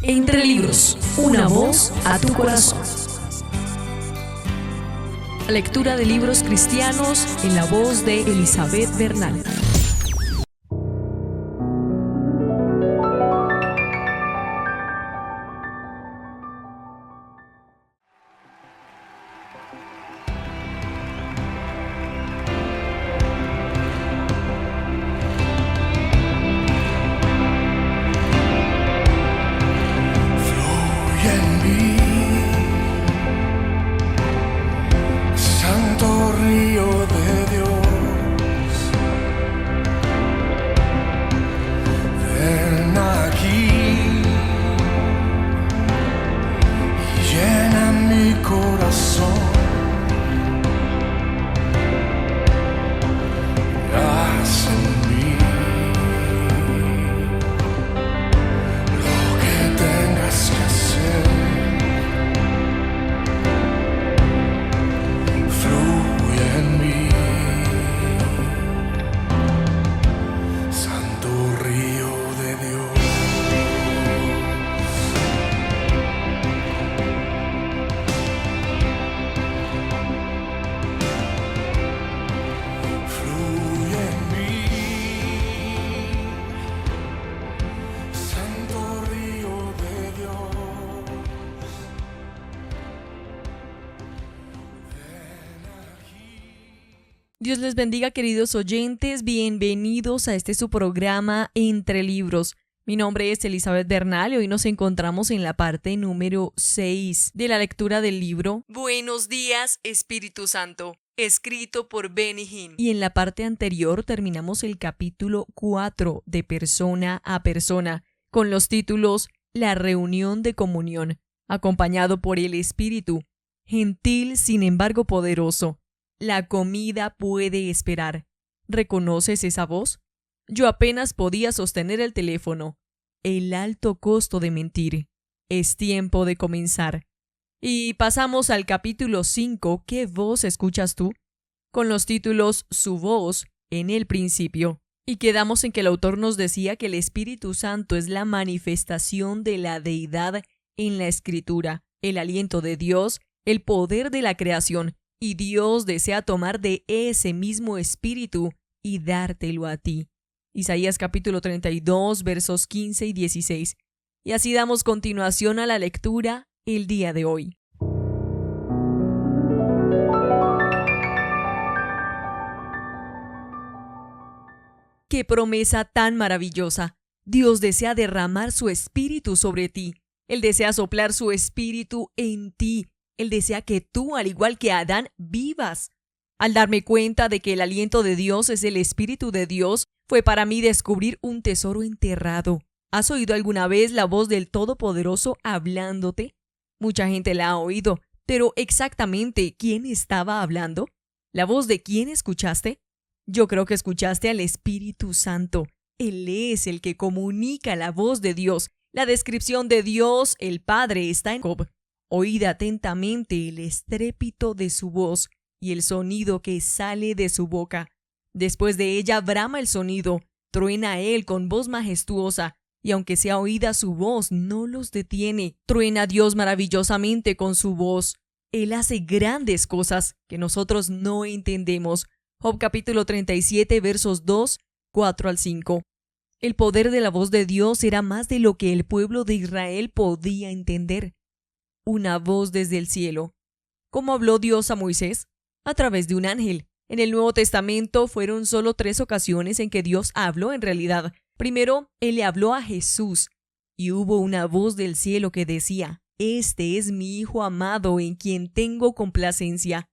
Entre libros, una voz a tu corazón. Lectura de libros cristianos en la voz de Elizabeth Bernal. Dios les bendiga, queridos oyentes, bienvenidos a su programa Entre Libros. Mi nombre es Elizabeth Bernal y hoy nos encontramos en la parte número 6 de la lectura del libro Buenos días, Espíritu Santo, escrito por Benny Hinn. Y en la parte anterior terminamos el capítulo 4 de Persona a Persona, con los títulos La reunión de comunión, acompañado por el Espíritu, gentil sin embargo poderoso. La comida puede esperar. ¿Reconoces esa voz? Yo apenas podía sostener el teléfono. El alto costo de mentir. Es tiempo de comenzar. Y pasamos al capítulo 5. ¿Qué voz escuchas tú? Con los títulos Su voz en el principio. Y quedamos en que el autor nos decía que el Espíritu Santo es la manifestación de la deidad en la Escritura, el aliento de Dios, el poder de la creación. Y Dios desea tomar de ese mismo espíritu y dártelo a ti. Isaías capítulo 32, versos 15 y 16. Y así damos continuación a la lectura el día de hoy. ¡Qué promesa tan maravillosa! Dios desea derramar su espíritu sobre ti. Él desea soplar su espíritu en ti. Él desea que tú, al igual que Adán, vivas. Al darme cuenta de que el aliento de Dios es el Espíritu de Dios, fue para mí descubrir un tesoro enterrado. ¿Has oído alguna vez la voz del Todopoderoso hablándote? Mucha gente la ha oído, pero exactamente, ¿quién estaba hablando? ¿La voz de quién escuchaste? Yo creo que escuchaste al Espíritu Santo. Él es el que comunica la voz de Dios. La descripción de Dios, el Padre, está en Job. Oíd atentamente el estrépito de su voz y el sonido que sale de su boca. Después de ella brama el sonido, truena él con voz majestuosa, y aunque sea oída su voz, no los detiene. Truena Dios maravillosamente con su voz. Él hace grandes cosas que nosotros no entendemos. Job capítulo 37, versos 2, 4 al 5. El poder de la voz de Dios era más de lo que el pueblo de Israel podía entender. Una voz desde el cielo. ¿Cómo habló Dios a Moisés? A través de un ángel. En el Nuevo Testamento fueron solo 3 ocasiones en que Dios habló en realidad. Primero, Él le habló a Jesús, y hubo una voz del cielo que decía, «Este es mi Hijo amado en quien tengo complacencia».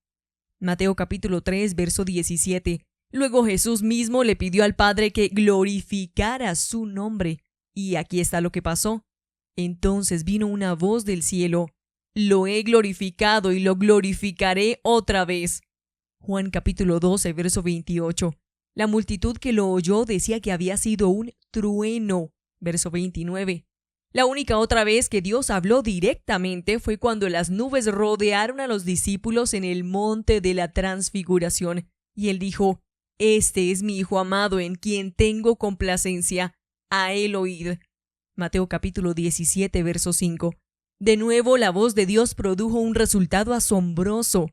Mateo capítulo 3, verso 17. Luego Jesús mismo le pidió al Padre que glorificara su nombre. Y aquí está lo que pasó. Entonces vino una voz del cielo. «Lo he glorificado y lo glorificaré otra vez». Juan capítulo 12, verso 28. La multitud que lo oyó decía que había sido un trueno. Verso 29. La única otra vez que Dios habló directamente fue cuando las nubes rodearon a los discípulos en el monte de la Transfiguración. Y Él dijo, «Este es mi Hijo amado en quien tengo complacencia. A Él oíd». Mateo capítulo 17, verso 5. De nuevo, la voz de Dios produjo un resultado asombroso.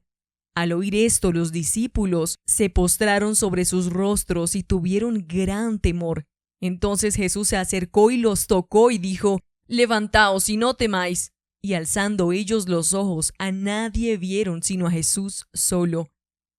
Al oír esto, los discípulos se postraron sobre sus rostros y tuvieron gran temor. Entonces Jesús se acercó y los tocó y dijo: «Levantaos y no temáis». Y alzando ellos los ojos, a nadie vieron sino a Jesús solo.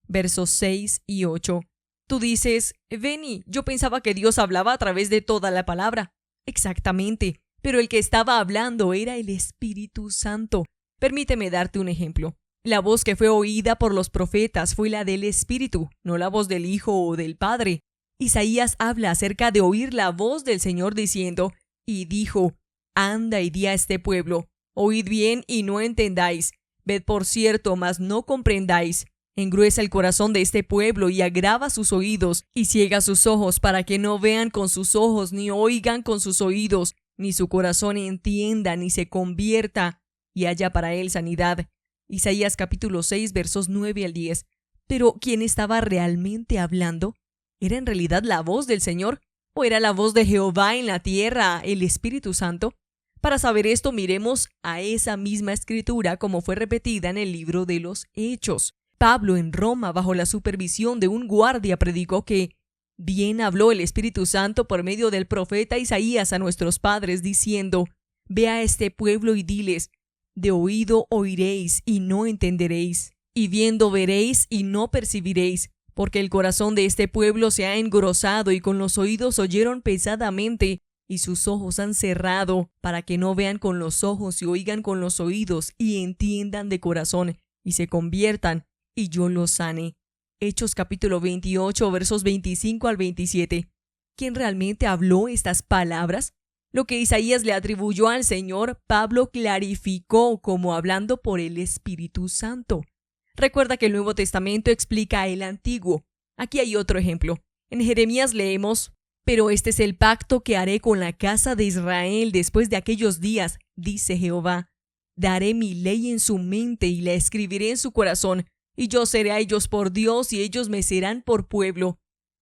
Versos 6 y 8. Tú dices: «Benny, yo pensaba que Dios hablaba a través de toda la palabra». Exactamente, pero el que estaba hablando era el Espíritu Santo. Permíteme darte un ejemplo. La voz que fue oída por los profetas fue la del Espíritu, no la voz del Hijo o del Padre. Isaías habla acerca de oír la voz del Señor diciendo: «Y dijo, anda y di a este pueblo, oíd bien y no entendáis, ved por cierto, mas no comprendáis. Engruesa el corazón de este pueblo y agrava sus oídos y ciega sus ojos para que no vean con sus ojos, ni oigan con sus oídos, ni su corazón entienda, ni se convierta, y haya para él sanidad». Isaías capítulo 6, versos 9 al 10. Pero ¿quién estaba realmente hablando? ¿Era en realidad la voz del Señor? ¿O era la voz de Jehová en la tierra, el Espíritu Santo? Para saber esto, miremos a esa misma escritura como fue repetida en el libro de los Hechos. Pablo en Roma, bajo la supervisión de un guardia, predicó que bien habló el Espíritu Santo por medio del profeta Isaías a nuestros padres, diciendo: «Ve a este pueblo y diles, de oído oiréis y no entenderéis, y viendo veréis y no percibiréis, porque el corazón de este pueblo se ha engrosado y con los oídos oyeron pesadamente, y sus ojos han cerrado, para que no vean con los ojos y oigan con los oídos y entiendan de corazón y se conviertan, y yo los sane». Hechos capítulo 28, versos 25 al 27. ¿Quién realmente habló estas palabras? Lo que Isaías le atribuyó al Señor, Pablo clarificó como hablando por el Espíritu Santo. Recuerda que el Nuevo Testamento explica el Antiguo. Aquí hay otro ejemplo. En Jeremías leemos: «Pero este es el pacto que haré con la casa de Israel después de aquellos días, dice Jehová. Daré mi ley en su mente y la escribiré en su corazón, y yo seré a ellos por Dios y ellos me serán por pueblo».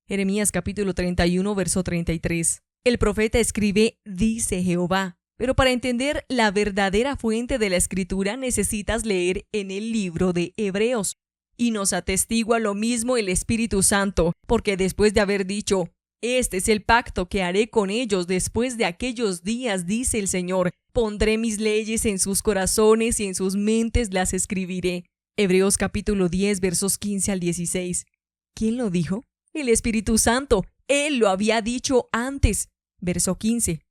Jeremías capítulo 31, verso 33. El profeta escribe: «dice Jehová», pero para entender la verdadera fuente de la escritura necesitas leer en el libro de Hebreos. Y nos atestigua lo mismo el Espíritu Santo, porque después de haber dicho: «Este es el pacto que haré con ellos después de aquellos días, dice el Señor, pondré mis leyes en sus corazones y en sus mentes las escribiré». Hebreos capítulo 10, versos 15 al 16. ¿Quién lo dijo? El Espíritu Santo. Él lo había dicho antes. Verso 15.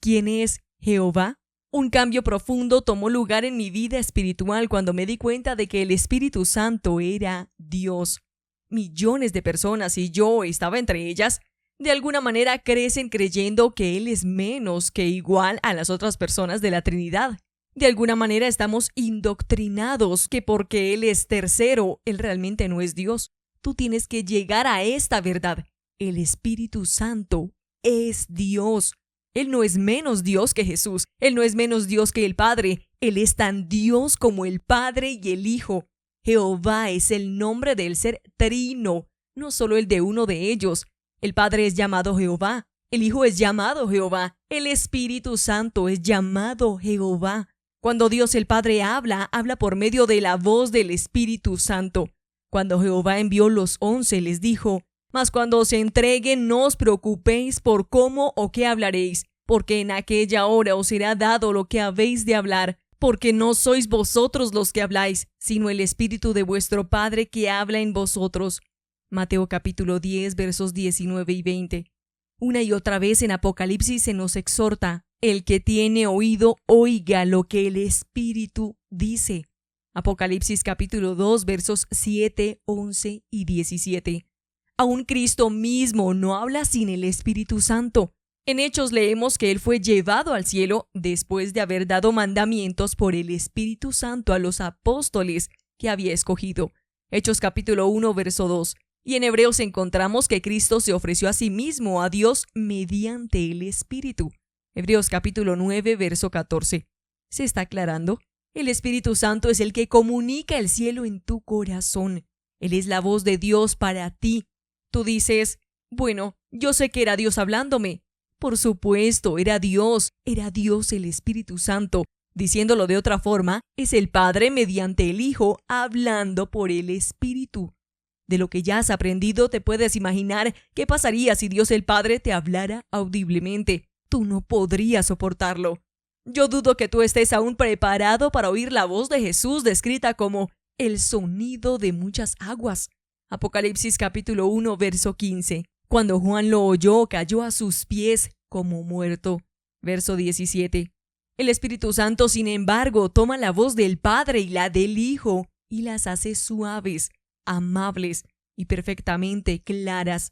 ¿Quién es Jehová? Un cambio profundo tomó lugar en mi vida espiritual cuando me di cuenta de que el Espíritu Santo era Dios. Millones de personas, y yo estaba entre ellas, de alguna manera crecen creyendo que Él es menos que igual a las otras personas de la Trinidad. De alguna manera estamos indoctrinados que porque Él es tercero, Él realmente no es Dios. Tú tienes que llegar a esta verdad. El Espíritu Santo es Dios. Él no es menos Dios que Jesús. Él no es menos Dios que el Padre. Él es tan Dios como el Padre y el Hijo. Jehová es el nombre del ser trino, no solo el de uno de ellos. El Padre es llamado Jehová. El Hijo es llamado Jehová. El Espíritu Santo es llamado Jehová. Cuando Dios el Padre habla, habla por medio de la voz del Espíritu Santo. Cuando Jehová envió los 11, les dijo: «Mas cuando os entreguen, no os preocupéis por cómo o qué hablaréis, porque en aquella hora os será dado lo que habéis de hablar, porque no sois vosotros los que habláis, sino el Espíritu de vuestro Padre que habla en vosotros». Mateo capítulo 10, versos 19 y 20. Una y otra vez en Apocalipsis se nos exhorta: «El que tiene oído, oiga lo que el Espíritu dice». Apocalipsis capítulo 2, versos 7, 11 y 17. Aún Cristo mismo no habla sin el Espíritu Santo. En Hechos leemos que Él fue llevado al cielo después de haber dado mandamientos por el Espíritu Santo a los apóstoles que había escogido. Hechos capítulo 1, verso 2. Y en Hebreos encontramos que Cristo se ofreció a sí mismo a Dios mediante el Espíritu. Hebreos capítulo 9, verso 14. ¿Se está aclarando? El Espíritu Santo es el que comunica el cielo en tu corazón. Él es la voz de Dios para ti. Tú dices: «Bueno, yo sé que era Dios hablándome». Por supuesto, era Dios el Espíritu Santo. Diciéndolo de otra forma, es el Padre mediante el Hijo hablando por el Espíritu. De lo que ya has aprendido, te puedes imaginar qué pasaría si Dios el Padre te hablara audiblemente. Tú no podrías soportarlo. Yo dudo que tú estés aún preparado para oír la voz de Jesús descrita como el sonido de muchas aguas. Apocalipsis capítulo 1, verso 15. Cuando Juan lo oyó, cayó a sus pies como muerto. Verso 17. El Espíritu Santo, sin embargo, toma la voz del Padre y la del Hijo y las hace suaves, amables y perfectamente claras.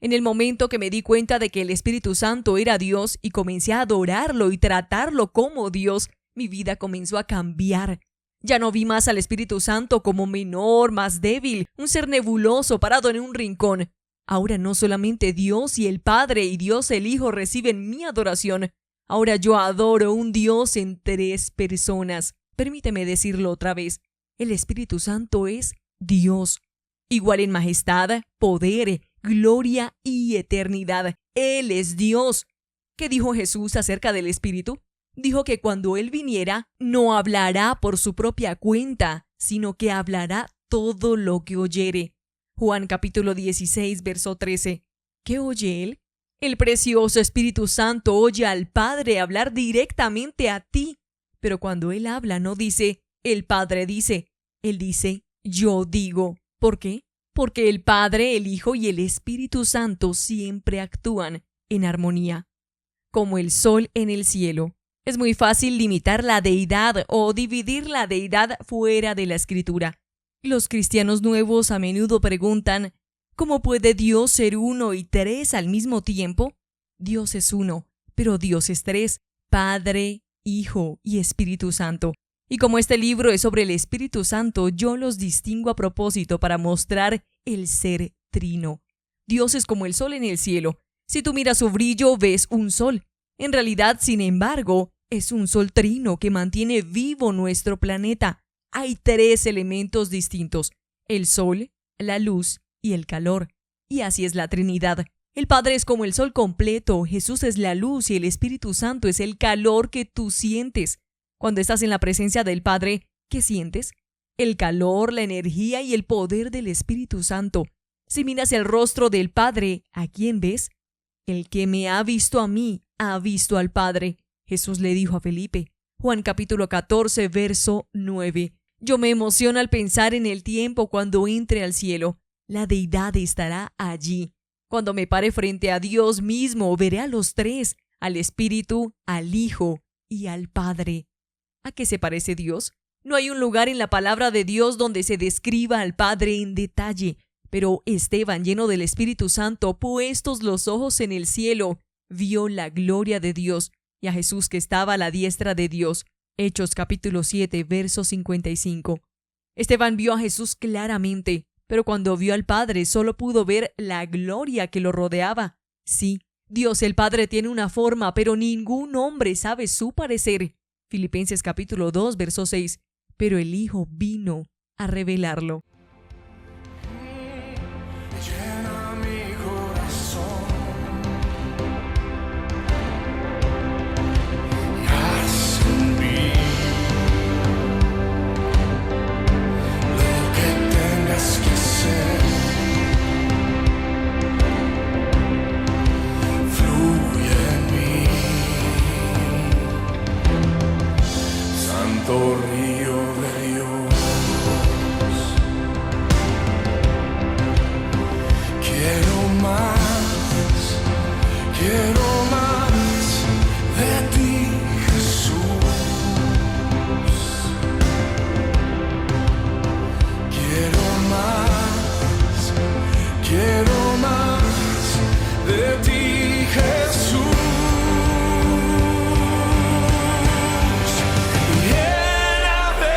En el momento que me di cuenta de que el Espíritu Santo era Dios y comencé a adorarlo y tratarlo como Dios, mi vida comenzó a cambiar. Ya no vi más al Espíritu Santo como menor, más débil, un ser nebuloso parado en un rincón. Ahora no solamente Dios y el Padre y Dios el Hijo reciben mi adoración. Ahora yo adoro un Dios en 3 personas. Permíteme decirlo otra vez. El Espíritu Santo es Dios, igual en majestad, poder, gloria y eternidad. Él es Dios. ¿Qué dijo Jesús acerca del Espíritu? Dijo que cuando Él viniera, no hablará por su propia cuenta, sino que hablará todo lo que oyere. Juan capítulo 16, verso 13. ¿Qué oye Él? El precioso Espíritu Santo oye al Padre hablar directamente a ti. Pero cuando Él habla, no dice, el Padre dice. Él dice, yo digo. ¿Por qué? Porque el Padre, el Hijo y el Espíritu Santo siempre actúan en armonía, como el sol en el cielo. Es muy fácil limitar la deidad o dividir la deidad fuera de la Escritura. Los cristianos nuevos a menudo preguntan, ¿cómo puede Dios ser uno y 3 al mismo tiempo? Dios es uno, pero Dios es 3, Padre, Hijo y Espíritu Santo. Y como este libro es sobre el Espíritu Santo, yo los distingo a propósito para mostrar el ser trino. Dios es como el sol en el cielo. Si tú miras su brillo, ves un sol. En realidad, sin embargo, es un sol trino que mantiene vivo nuestro planeta. Hay 3 elementos distintos: el sol, la luz y el calor. Y así es la Trinidad. El Padre es como el sol completo, Jesús es la luz y el Espíritu Santo es el calor que tú sientes. Cuando estás en la presencia del Padre, ¿qué sientes? El calor, la energía y el poder del Espíritu Santo. Si miras el rostro del Padre, ¿a quién ves? El que me ha visto a mí, ha visto al Padre. Jesús le dijo a Felipe. Juan capítulo 14, verso 9. Yo me emociono al pensar en el tiempo cuando entre al cielo. La deidad estará allí. Cuando me pare frente a Dios mismo, veré a los 3, al Espíritu, al Hijo y al Padre. ¿A qué se parece Dios? No hay un lugar en la palabra de Dios donde se describa al Padre en detalle, pero Esteban, lleno del Espíritu Santo, puestos los ojos en el cielo, vio la gloria de Dios y a Jesús que estaba a la diestra de Dios. Hechos capítulo 7, verso 55. Esteban vio a Jesús claramente, pero cuando vio al Padre solo pudo ver la gloria que lo rodeaba. Sí, Dios el Padre tiene una forma, pero ningún hombre sabe su parecer. Filipenses capítulo 2, verso 6. Pero el Hijo vino a revelarlo. Llena mi corazón y haz en mí lo que tengas que hacer. Fluye en mí, Santo Río de Dios. Quiero más de ti, Jesús. Quiero más de ti, Jesús. Lléname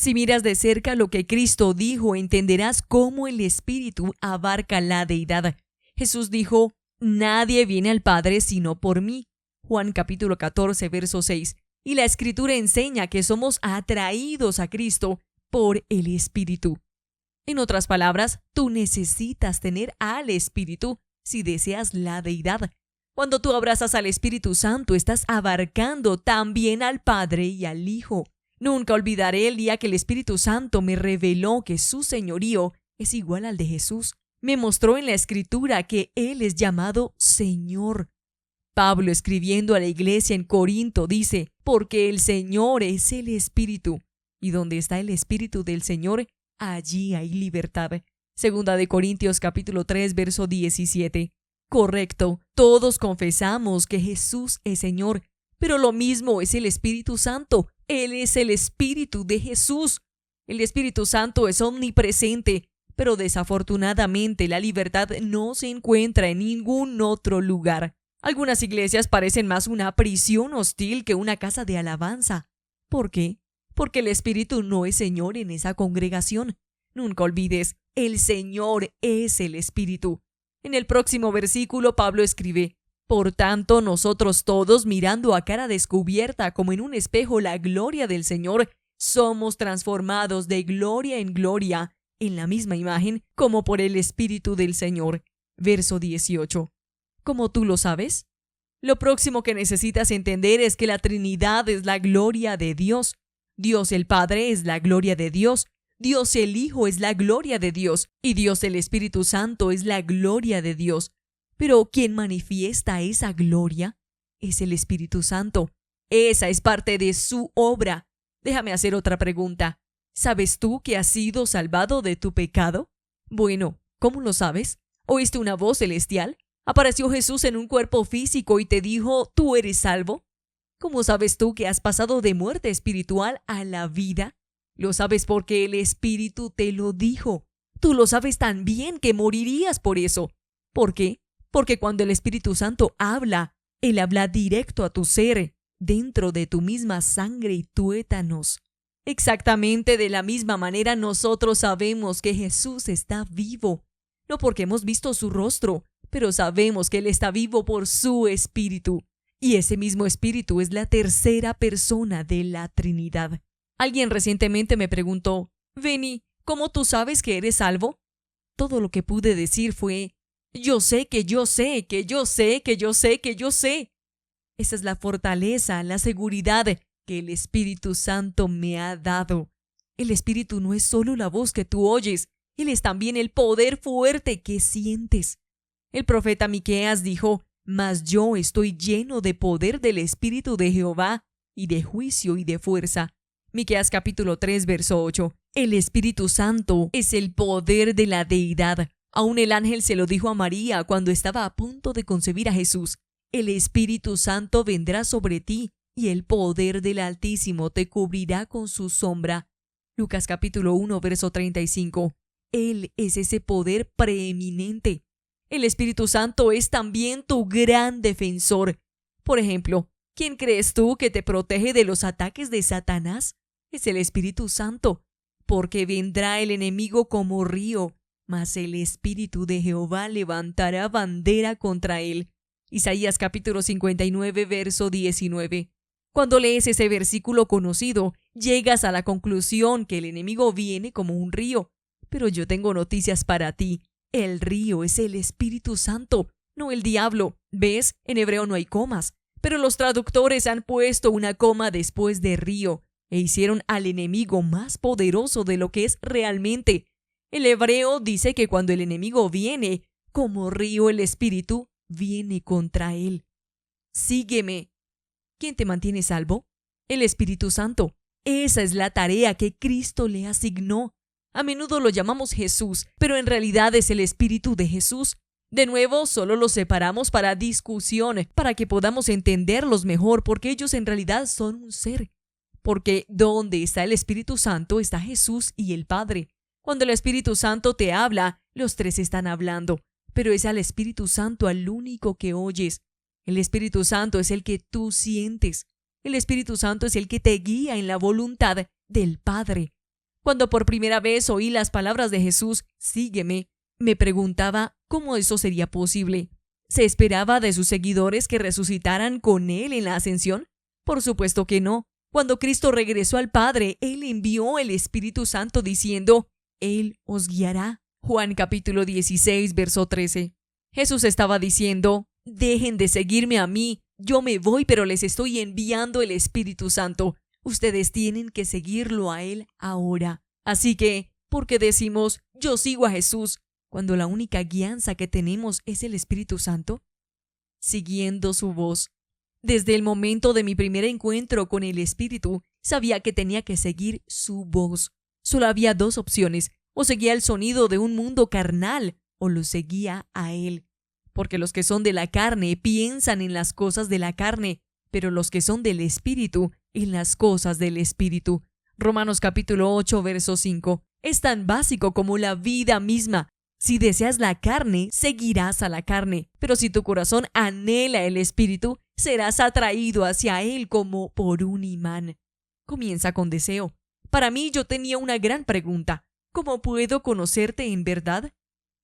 Si miras de cerca lo que Cristo dijo, entenderás cómo el Espíritu abarca la deidad. Jesús dijo: nadie viene al Padre sino por mí. Juan capítulo 14, verso 6. Y la Escritura enseña que somos atraídos a Cristo por el Espíritu. En otras palabras, tú necesitas tener al Espíritu si deseas la deidad. Cuando tú abrazas al Espíritu Santo, estás abarcando también al Padre y al Hijo. Nunca olvidaré el día que el Espíritu Santo me reveló que su señorío es igual al de Jesús. Me mostró en la Escritura que Él es llamado Señor. Pablo, escribiendo a la iglesia en Corinto, dice: porque el Señor es el Espíritu, y donde está el Espíritu del Señor, allí hay libertad. Segunda de Corintios capítulo 3, verso 17. Correcto, todos confesamos que Jesús es Señor, pero lo mismo es el Espíritu Santo. Él es el Espíritu de Jesús. El Espíritu Santo es omnipresente, pero desafortunadamente la libertad no se encuentra en ningún otro lugar. Algunas iglesias parecen más una prisión hostil que una casa de alabanza. ¿Por qué? Porque el Espíritu no es Señor en esa congregación. Nunca olvides, el Señor es el Espíritu. En el próximo versículo, Pablo escribe: por tanto, nosotros todos, mirando a cara descubierta como en un espejo la gloria del Señor, somos transformados de gloria en gloria, en la misma imagen, como por el Espíritu del Señor. Verso 18. ¿Cómo tú lo sabes? Lo próximo que necesitas entender es que la Trinidad es la gloria de Dios. Dios el Padre es la gloria de Dios. Dios el Hijo es la gloria de Dios. Y Dios el Espíritu Santo es la gloria de Dios. Pero quien manifiesta esa gloria es el Espíritu Santo. Esa es parte de su obra. Déjame hacer otra pregunta. ¿Sabes tú que has sido salvado de tu pecado? Bueno, ¿cómo lo sabes? ¿Oíste una voz celestial? ¿Apareció Jesús en un cuerpo físico y te dijo: tú eres salvo? ¿Cómo sabes tú que has pasado de muerte espiritual a la vida? Lo sabes porque el Espíritu te lo dijo. Tú lo sabes tan bien que morirías por eso. ¿Por qué? Porque cuando el Espíritu Santo habla, Él habla directo a tu ser, dentro de tu misma sangre y tuétanos. Exactamente de la misma manera nosotros sabemos que Jesús está vivo. No porque hemos visto su rostro, pero sabemos que Él está vivo por su Espíritu. Y ese mismo Espíritu es la tercera persona de la Trinidad. Alguien recientemente me preguntó: Benny, ¿cómo tú sabes que eres salvo? Todo lo que pude decir fue: yo sé que yo sé, que yo sé, que yo sé, que yo sé. Esa es la fortaleza, la seguridad que el Espíritu Santo me ha dado. El Espíritu no es solo la voz que tú oyes, Él es también el poder fuerte que sientes. El profeta Miqueas dijo: mas yo estoy lleno de poder del Espíritu de Jehová, y de juicio y de fuerza. Miqueas capítulo 3, verso 8. El Espíritu Santo es el poder de la deidad. Aún el ángel se lo dijo a María cuando estaba a punto de concebir a Jesús: el Espíritu Santo vendrá sobre ti, y el poder del Altísimo te cubrirá con su sombra. Lucas capítulo 1, verso 35. Él es ese poder preeminente. El Espíritu Santo es también tu gran defensor. Por ejemplo, ¿quién crees tú que te protege de los ataques de Satanás? Es el Espíritu Santo. Porque vendrá el enemigo como río, mas el Espíritu de Jehová levantará bandera contra él. Isaías capítulo 59, verso 19. Cuando lees ese versículo conocido, llegas a la conclusión que el enemigo viene como un río. Pero yo tengo noticias para ti. El río es el Espíritu Santo, no el diablo. ¿Ves? En hebreo no hay comas, pero los traductores han puesto una coma después de río e hicieron al enemigo más poderoso de lo que es realmente. El hebreo dice que cuando el enemigo viene, como río el Espíritu viene contra él. Sígueme. ¿Quién te mantiene salvo? El Espíritu Santo. Esa es la tarea que Cristo le asignó. A menudo lo llamamos Jesús, pero en realidad es el Espíritu de Jesús. De nuevo, solo los separamos para discusión, para que podamos entenderlos mejor, porque ellos en realidad son un ser. Porque donde está el Espíritu Santo está Jesús y el Padre. Cuando el Espíritu Santo te habla, los tres están hablando, pero es al Espíritu Santo al único que oyes. El Espíritu Santo es el que tú sientes. El Espíritu Santo es el que te guía en la voluntad del Padre. Cuando por primera vez oí las palabras de Jesús, sígueme, me preguntaba cómo eso sería posible. ¿Se esperaba de sus seguidores que resucitaran con Él en la ascensión? Por supuesto que no. Cuando Cristo regresó al Padre, Él envió el Espíritu Santo diciendo, Él os guiará. Juan capítulo 16, verso 13. Jesús estaba diciendo, dejen de seguirme a mí, yo me voy, pero les estoy enviando el Espíritu Santo. Ustedes tienen que seguirlo a Él ahora. Así que, ¿por qué decimos, yo sigo a Jesús, cuando la única guianza que tenemos es el Espíritu Santo? Siguiendo su voz. Desde el momento de mi primer encuentro con el Espíritu, sabía que tenía que seguir su voz. Solo había dos opciones: o seguía el sonido de un mundo carnal, o lo seguía a Él. Porque los que son de la carne piensan en las cosas de la carne, pero los que son del Espíritu, en las cosas del Espíritu. Romanos capítulo 8, verso 5. Es tan básico como la vida misma. Si deseas la carne, seguirás a la carne, pero si tu corazón anhela el Espíritu, serás atraído hacia Él como por un imán. Comienza con deseo. Para mí, yo tenía una gran pregunta. ¿Cómo puedo conocerte en verdad?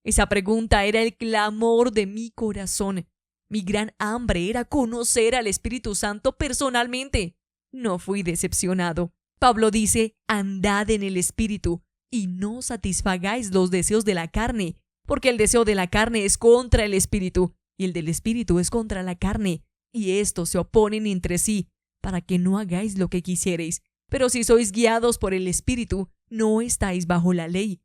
Esa pregunta era el clamor de mi corazón. Mi gran hambre era conocer al Espíritu Santo personalmente. No fui decepcionado. Pablo dice, andad en el Espíritu, y no satisfagáis los deseos de la carne, porque el deseo de la carne es contra el Espíritu, y el del Espíritu es contra la carne, y estos se oponen entre sí, para que no hagáis lo que quisiereis. Pero si sois guiados por el Espíritu, no estáis bajo la ley.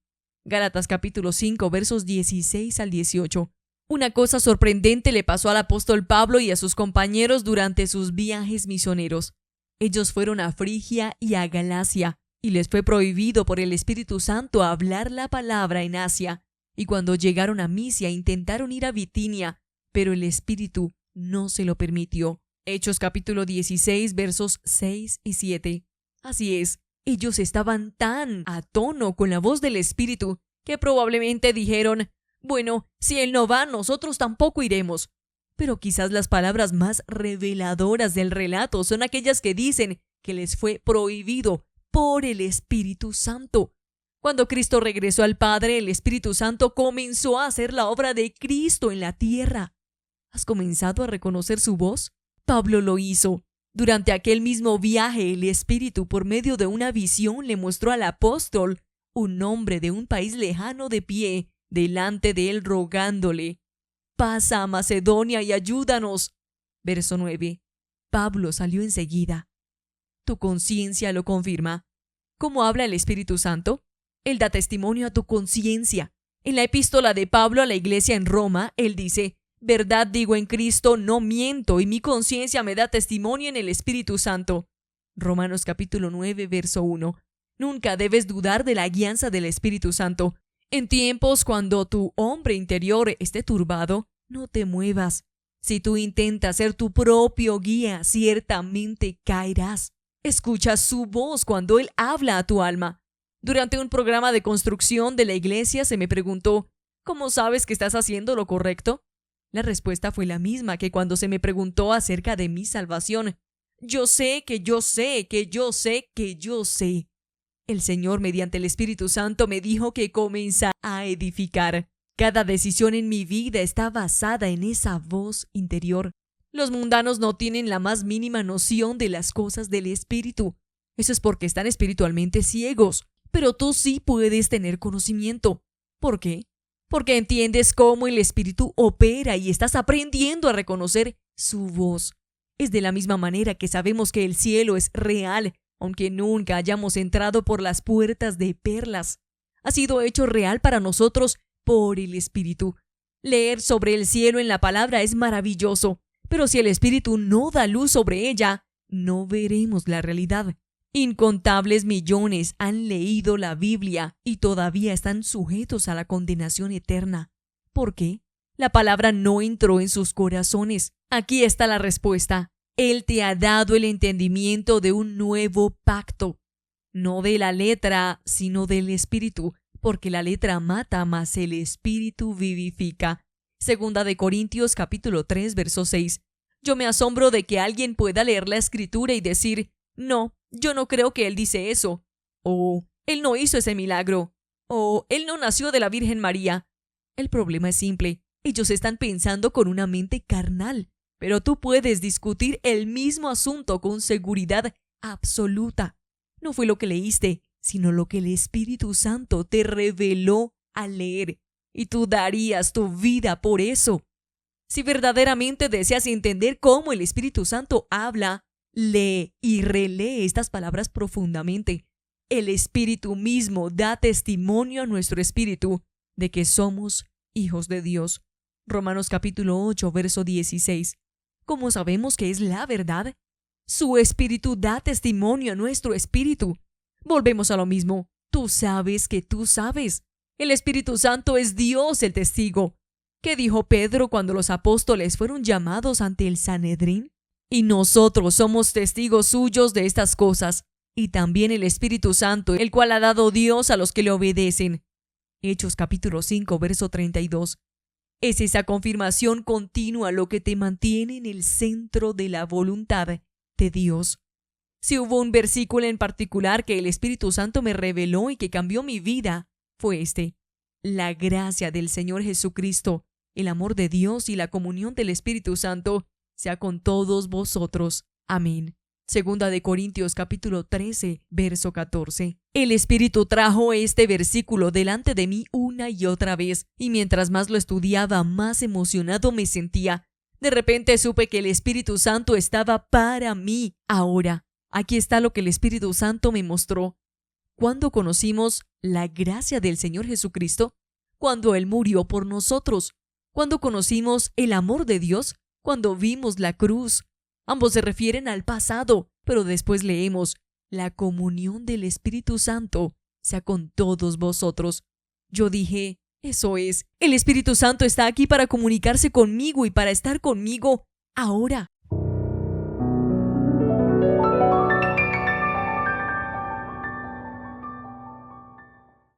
Gálatas capítulo 5, versos 16 al 18. Una cosa sorprendente le pasó al apóstol Pablo y a sus compañeros durante sus viajes misioneros. Ellos fueron a Frigia y a Galacia, y les fue prohibido por el Espíritu Santo hablar la palabra en Asia. Y cuando llegaron a Misia intentaron ir a Bitinia, pero el Espíritu no se lo permitió. Hechos capítulo 16, versos 6 y 7. Así es, ellos estaban tan a tono con la voz del Espíritu que probablemente dijeron, bueno, si Él no va, nosotros tampoco iremos. Pero quizás las palabras más reveladoras del relato son aquellas que dicen que les fue prohibido por el Espíritu Santo. Cuando Cristo regresó al Padre, el Espíritu Santo comenzó a hacer la obra de Cristo en la tierra. ¿Has comenzado a reconocer su voz? Pablo lo hizo. Durante aquel mismo viaje, el Espíritu, por medio de una visión, le mostró al apóstol un hombre de un país lejano de pie delante de él rogándole, pasa a Macedonia y ayúdanos. Verso 9. Pablo salió enseguida. Tu conciencia lo confirma. ¿Cómo habla el Espíritu Santo? Él da testimonio a tu conciencia. En la epístola de Pablo a la iglesia en Roma, él dice, verdad digo en Cristo, no miento, y mi conciencia me da testimonio en el Espíritu Santo. Romanos capítulo 9, verso 1. Nunca debes dudar de la guianza del Espíritu Santo. En tiempos cuando tu hombre interior esté turbado, no te muevas. Si tú intentas ser tu propio guía, ciertamente caerás. Escucha su voz cuando Él habla a tu alma. Durante un programa de construcción de la iglesia se me preguntó, ¿cómo sabes que estás haciendo lo correcto? La respuesta fue la misma que cuando se me preguntó acerca de mi salvación. Yo sé que yo sé que yo sé que yo sé. El Señor, mediante el Espíritu Santo, me dijo que comienza a edificar. Cada decisión en mi vida está basada en esa voz interior. Los mundanos no tienen la más mínima noción de las cosas del Espíritu. Eso es porque están espiritualmente ciegos. Pero tú sí puedes tener conocimiento. ¿Por qué? Porque entiendes cómo el Espíritu opera y estás aprendiendo a reconocer su voz. Es de la misma manera que sabemos que el cielo es real, aunque nunca hayamos entrado por las puertas de perlas. Ha sido hecho real para nosotros por el Espíritu. Leer sobre el cielo en la palabra es maravilloso, pero si el Espíritu no da luz sobre ella, no veremos la realidad. Incontables millones han leído la Biblia y todavía están sujetos a la condenación eterna. ¿Por qué? La palabra no entró en sus corazones. Aquí está la respuesta. Él te ha dado el entendimiento de un nuevo pacto. No de la letra, sino del Espíritu, porque la letra mata, mas el Espíritu vivifica. Segunda de Corintios capítulo 3, verso 6. Yo me asombro de que alguien pueda leer la Escritura y decir, no, yo no creo que él dice eso. O, Él no hizo ese milagro. O Él no nació de la Virgen María. El problema es simple. Ellos están pensando con una mente carnal. Pero tú puedes discutir el mismo asunto con seguridad absoluta. No fue lo que leíste, sino lo que el Espíritu Santo te reveló al leer. Y tú darías tu vida por eso. Si verdaderamente deseas entender cómo el Espíritu Santo habla, lee y relee estas palabras profundamente. El Espíritu mismo da testimonio a nuestro espíritu de que somos hijos de Dios. Romanos capítulo 8, verso 16. ¿Cómo sabemos que es la verdad? Su Espíritu da testimonio a nuestro espíritu. Volvemos a lo mismo. Tú sabes que tú sabes. El Espíritu Santo es Dios el testigo. ¿Qué dijo Pedro cuando los apóstoles fueron llamados ante el Sanedrín? Y nosotros somos testigos suyos de estas cosas, y también el Espíritu Santo, el cual ha dado Dios a los que le obedecen. Hechos capítulo 5, verso 32. Es esa confirmación continua lo que te mantiene en el centro de la voluntad de Dios. Si hubo un versículo en particular que el Espíritu Santo me reveló y que cambió mi vida, fue este: la gracia del Señor Jesucristo, el amor de Dios y la comunión del Espíritu Santo sea con todos vosotros. Amén. Segunda de Corintios capítulo 13, verso 14. El Espíritu trajo este versículo delante de mí una y otra vez, y mientras más lo estudiaba, más emocionado me sentía. De repente supe que el Espíritu Santo estaba para mí. Ahora, aquí está lo que el Espíritu Santo me mostró. ¿Cuándo conocimos la gracia del Señor Jesucristo? Cuando Él murió por nosotros. ¿Cuándo conocimos el amor de Dios? Cuando vimos la cruz. Ambos se refieren al pasado, pero después leemos: la comunión del Espíritu Santo sea con todos vosotros. Yo dije: eso es, el Espíritu Santo está aquí para comunicarse conmigo y para estar conmigo ahora.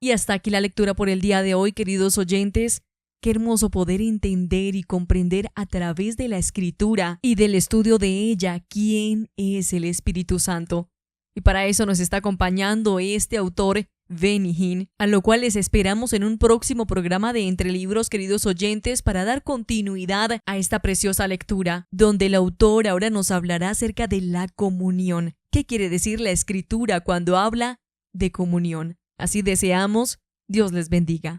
Y hasta aquí la lectura por el día de hoy, queridos oyentes. Qué hermoso poder entender y comprender a través de la Escritura y del estudio de ella quién es el Espíritu Santo. Y para eso nos está acompañando este autor, Benny Hinn, a lo cual les esperamos en un próximo programa de Entre Libros, queridos oyentes, para dar continuidad a esta preciosa lectura, donde el autor ahora nos hablará acerca de la comunión. ¿Qué quiere decir la Escritura cuando habla de comunión? Así deseamos. Dios les bendiga.